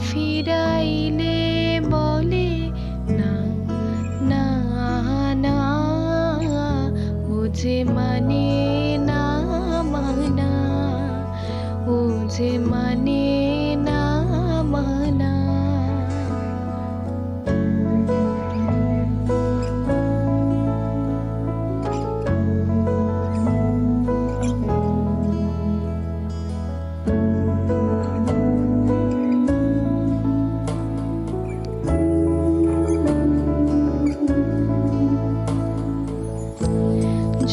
ফিরাইলে বলে না না না, ও যে মানে না মানা, ও যে মানে না মানা।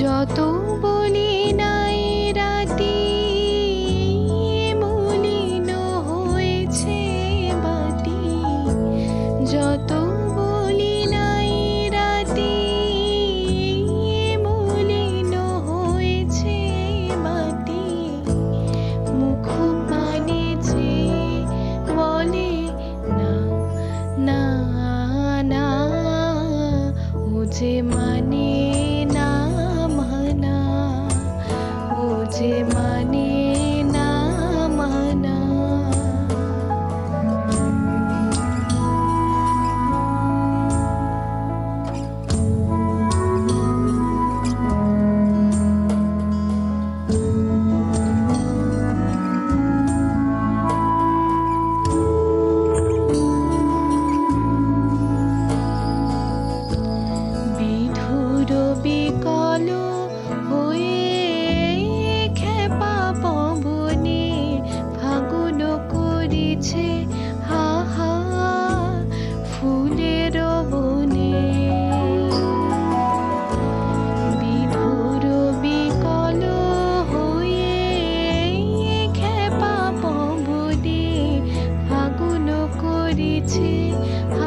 যত বলি নাই রাতি, মলিন হয়েছে বাতি। যত বলি নাই রাতি, মলিন হয়েছে বাতি। মুখ পানে চেয়ে বলে না না না, ও যে মানে না মানা, ও যে মানে না মানা। বিধুর বিকল হয়ে খেপা পবনে ফাগুন করিছে হা হা ফুলের বনে। বিধুর বিকল হয়ে খেপা পবনে ফাগুন করিছে হা